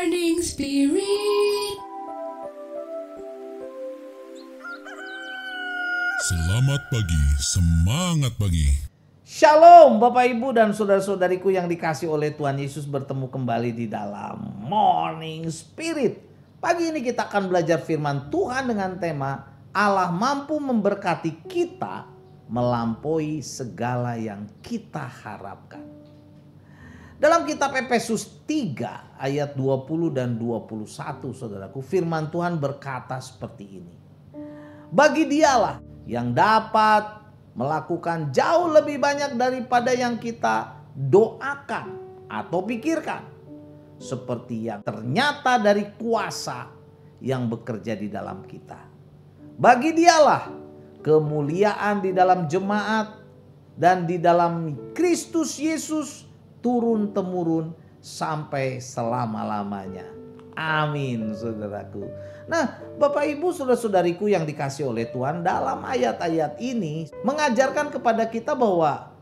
Morning Spirit. Selamat pagi, semangat pagi. Shalom Bapak Ibu dan saudara-saudariku yang dikasih oleh Tuhan Yesus, bertemu kembali di dalam Morning Spirit. Pagi ini kita akan belajar firman Tuhan dengan tema Allah mampu memberkati kita melampaui segala yang kita harapkan. Dalam kitab Efesus 3 ayat 20 dan 21 saudaraku, firman Tuhan berkata seperti ini. Bagi dialah yang dapat melakukan jauh lebih banyak daripada yang kita doakan atau pikirkan, seperti yang ternyata dari kuasa yang bekerja di dalam kita. Bagi dialah kemuliaan di dalam jemaat dan di dalam Kristus Yesus turun-temurun sampai selama-lamanya. Amin, saudaraku. Nah, Bapak Ibu saudara-saudariku yang dikasih oleh Tuhan, dalam ayat-ayat ini mengajarkan kepada kita bahwa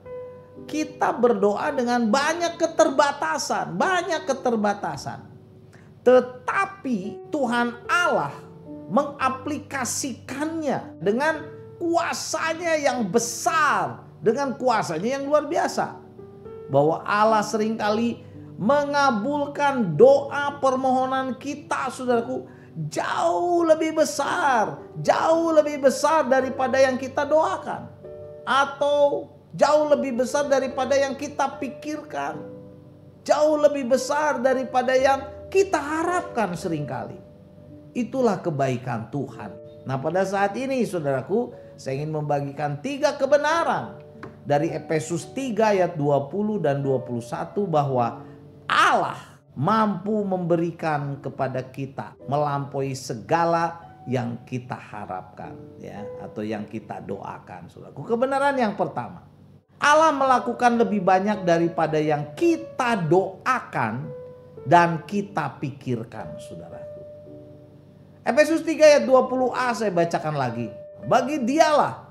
kita berdoa dengan banyak keterbatasan. Tetapi Tuhan Allah mengaplikasikannya dengan kuasanya yang besar, dengan kuasanya yang luar biasa. Bahwa Allah seringkali mengabulkan doa permohonan kita, saudaraku, jauh lebih besar daripada yang kita doakan, atau jauh lebih besar daripada yang kita pikirkan, jauh lebih besar daripada yang kita harapkan seringkali. Itulah kebaikan Tuhan. Nah, pada saat ini saudaraku, saya ingin membagikan 3 kebenaran dari Efesus 3 ayat 20 dan 21 bahwa Allah mampu memberikan kepada kita melampaui segala yang kita harapkan, ya, atau yang kita doakan, saudaraku. Kebenaran yang pertama, Allah melakukan lebih banyak daripada yang kita doakan dan kita pikirkan, saudaraku. Efesus 3 ayat 20a saya bacakan lagi. Bagi dialah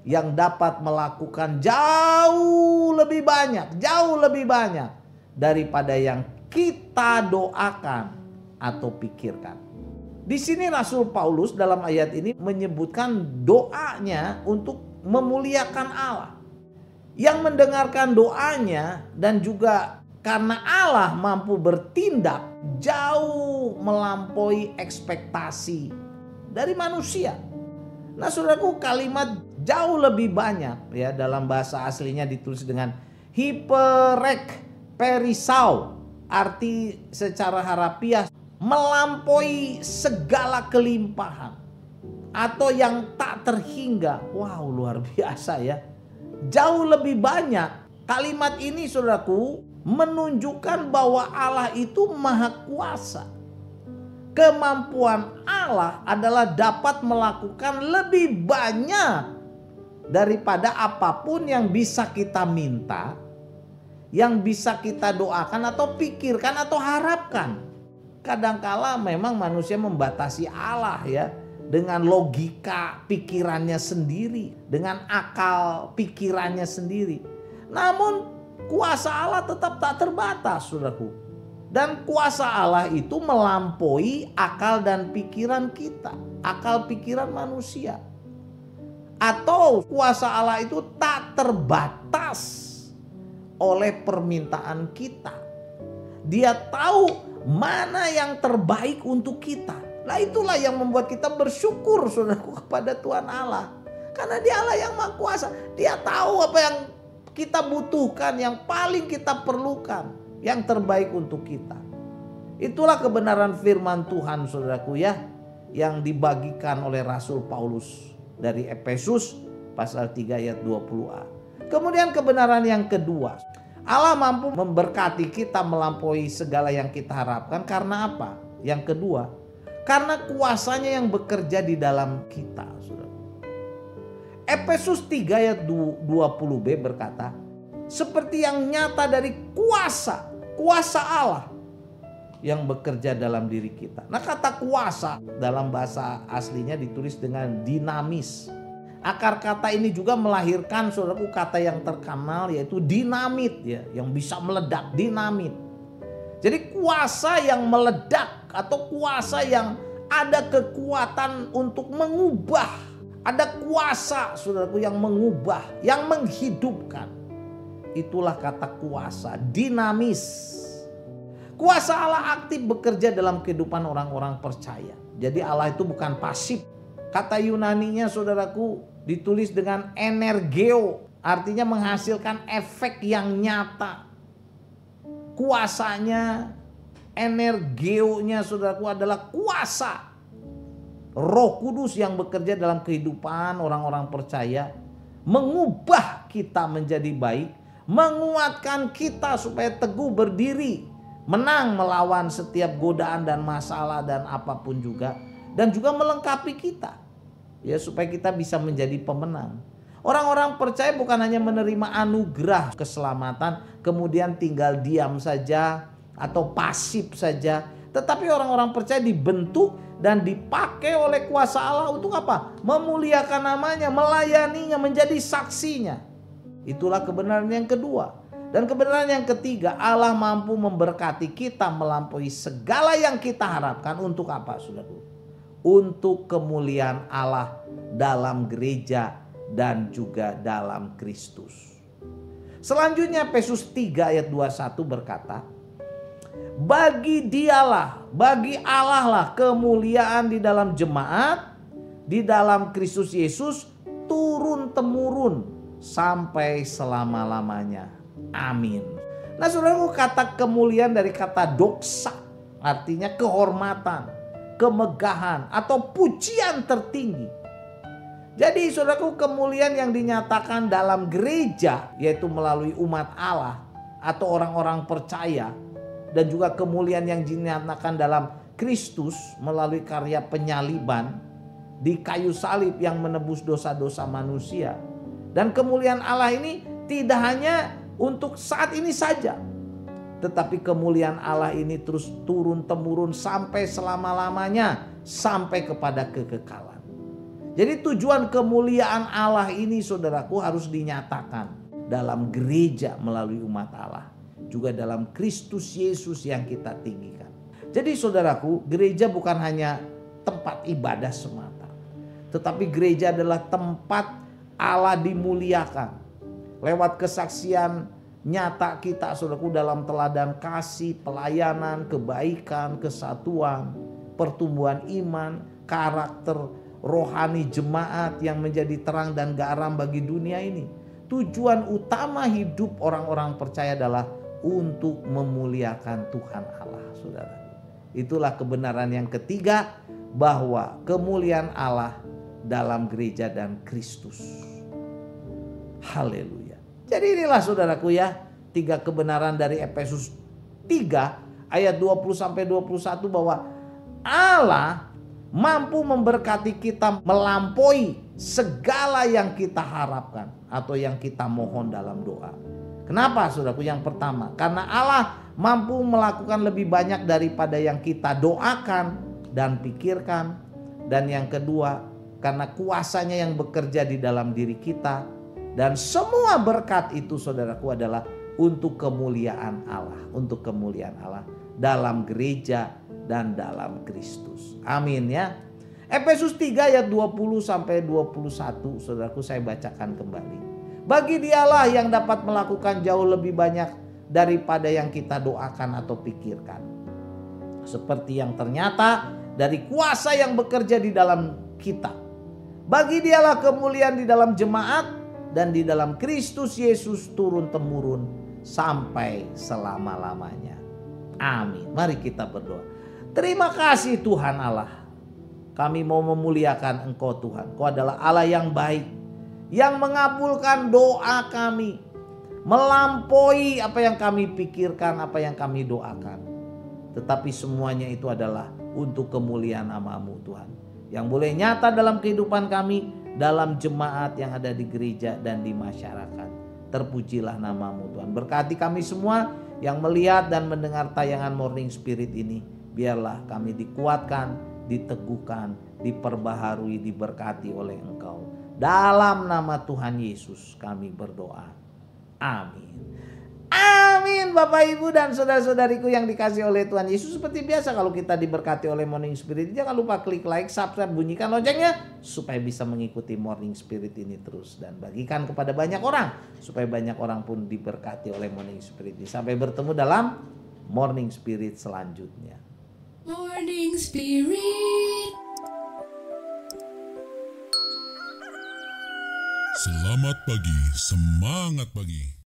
yang dapat melakukan jauh lebih banyak daripada yang kita doakan atau pikirkan. Di sini Rasul Paulus dalam ayat ini menyebutkan doanya untuk memuliakan Allah. Yang mendengarkan doanya dan juga karena Allah mampu bertindak jauh melampaui ekspektasi dari manusia. Nah, saudaraku, kalimat jauh lebih banyak, ya, dalam bahasa aslinya ditulis dengan hiperek perisau, arti secara harafiah melampaui segala kelimpahan atau yang tak terhingga. Wow, luar biasa, ya. Jauh lebih banyak. Kalimat ini, saudaraku, menunjukkan bahwa Allah itu maha kuasa. Kemampuan Allah adalah dapat melakukan lebih banyak daripada apapun yang bisa kita minta, yang bisa kita doakan atau pikirkan atau harapkan. Kadangkala memang manusia membatasi Allah, ya, dengan logika pikirannya sendiri, dengan akal pikirannya sendiri. Namun kuasa Allah tetap tak terbatas, saudaraku. Dan kuasa Allah itu melampaui akal dan pikiran kita, akal pikiran manusia. Atau kuasa Allah itu tak terbatas oleh permintaan kita. Dia tahu mana yang terbaik untuk kita. Nah, itulah yang membuat kita bersyukur, saudaraku, kepada Tuhan Allah. Karena Dia Allah yang maha kuasa. Dia tahu apa yang kita butuhkan, yang paling kita perlukan, yang terbaik untuk kita. Itulah kebenaran firman Tuhan, saudaraku, ya, yang dibagikan oleh Rasul Paulus dari Efesus pasal 3 ayat 20a. Kemudian kebenaran yang kedua, Allah mampu memberkati kita melampaui segala yang kita harapkan. Karena apa? Yang kedua, karena kuasanya yang bekerja di dalam kita, saudara. Efesus 3 ayat 20b berkata, seperti yang nyata dari kuasa Allah yang bekerja dalam diri kita. Nah, kata kuasa dalam bahasa aslinya ditulis dengan dinamis. Akar kata ini juga melahirkan, saudaraku, kata yang terkenal yaitu dinamit, ya, yang bisa meledak, dinamit. Jadi kuasa yang meledak atau kuasa yang ada kekuatan untuk mengubah. Ada kuasa, saudaraku, yang mengubah, yang menghidupkan. Itulah kata kuasa, dinamis. Kuasa Allah aktif bekerja dalam kehidupan orang-orang percaya. Jadi Allah itu bukan pasif. Kata Yunaninya, saudaraku, ditulis dengan energeo. Artinya menghasilkan efek yang nyata. Kuasanya, energeonya, saudaraku, adalah kuasa Roh Kudus yang bekerja dalam kehidupan orang-orang percaya, mengubah kita menjadi baik, menguatkan kita supaya teguh berdiri, menang melawan setiap godaan dan masalah dan apapun juga, dan juga melengkapi kita, ya, supaya kita bisa menjadi pemenang. Orang-orang percaya bukan hanya menerima anugerah keselamatan kemudian tinggal diam saja atau pasif saja, tetapi orang-orang percaya dibentuk dan dipakai oleh kuasa Allah untuk apa? Memuliakan namanya, melayaninya, menjadi saksinya. Itulah kebenaran yang kedua. Dan kebenaran yang ketiga, Allah mampu memberkati kita melampaui segala yang kita harapkan. Untuk apa, saudara? Untuk kemuliaan Allah dalam gereja dan juga dalam Kristus. Selanjutnya Efesus 3 ayat 21 berkata, bagi dialah, bagi Allah lah kemuliaan di dalam jemaat, di dalam Kristus Yesus turun-temurun sampai selama-lamanya. Amin. Nah, saudaraku, kata kemuliaan dari kata doksa, artinya kehormatan, kemegahan atau pujian tertinggi. Jadi saudaraku, kemuliaan yang dinyatakan dalam gereja, yaitu melalui umat Allah atau orang-orang percaya, dan juga kemuliaan yang dinyatakan dalam Kristus melalui karya penyaliban di kayu salib yang menebus dosa-dosa manusia. Dan kemuliaan Allah ini tidak hanya untuk saat ini saja, tetapi kemuliaan Allah ini terus turun-temurun sampai selama-lamanya, sampai kepada kekekalan. Jadi tujuan kemuliaan Allah ini, saudaraku, harus dinyatakan dalam gereja melalui umat Allah, juga dalam Kristus Yesus yang kita tinggikan. Jadi saudaraku, gereja bukan hanya tempat ibadah semata, tetapi gereja adalah tempat Allah dimuliakan lewat kesaksian nyata kita, saudaraku, dalam teladan kasih, pelayanan, kebaikan, kesatuan, pertumbuhan iman, karakter rohani jemaat yang menjadi terang dan garam bagi dunia ini. Tujuan utama hidup orang-orang percaya adalah untuk memuliakan Tuhan Allah, saudara. Itulah kebenaran yang ketiga, bahwa kemuliaan Allah dalam gereja dan Kristus. Haleluya. Jadi inilah, saudaraku, ya, tiga kebenaran dari Efesus 3 ayat 20-21 bahwa Allah mampu memberkati kita melampaui segala yang kita harapkan atau yang kita mohon dalam doa. Kenapa, saudaraku? Yang pertama, karena Allah mampu melakukan lebih banyak daripada yang kita doakan dan pikirkan. Dan yang kedua, karena kuasanya yang bekerja di dalam diri kita. Dan semua berkat itu, saudaraku, adalah untuk kemuliaan Allah. Untuk kemuliaan Allah dalam gereja dan dalam Kristus. Amin, ya. Efesus 3 ayat 20-21, saudaraku, saya bacakan kembali. Bagi dialah yang dapat melakukan jauh lebih banyak daripada yang kita doakan atau pikirkan, seperti yang ternyata dari kuasa yang bekerja di dalam kita. Bagi dialah kemuliaan di dalam jemaat dan di dalam Kristus Yesus turun-temurun sampai selama-lamanya. Amin. Mari kita berdoa. Terima kasih Tuhan Allah. Kami mau memuliakan Engkau, Tuhan. Engkau adalah Allah yang baik, yang mengabulkan doa kami, melampaui apa yang kami pikirkan, apa yang kami doakan. Tetapi semuanya itu adalah untuk kemuliaan nama-Mu, Tuhan, yang boleh nyata dalam kehidupan kami, dalam jemaat yang ada di gereja dan di masyarakat. Terpujilah nama-Mu, Tuhan. Berkati kami semua yang melihat dan mendengar tayangan Morning Spirit ini. Biarlah kami dikuatkan, diteguhkan, diperbaharui, diberkati oleh Engkau. Dalam nama Tuhan Yesus kami berdoa. Amin. Amin. amin. Bapak, Ibu, dan saudara-saudariku yang dikasih oleh Tuhan Yesus. Seperti biasa kalau kita diberkati oleh Morning Spirit, jangan lupa klik like, subscribe, bunyikan loncengnya supaya bisa mengikuti Morning Spirit ini terus. Dan bagikan kepada banyak orang supaya banyak orang pun diberkati oleh Morning Spirit ini. Sampai bertemu dalam Morning Spirit selanjutnya. Morning Spirit. Selamat pagi, semangat pagi.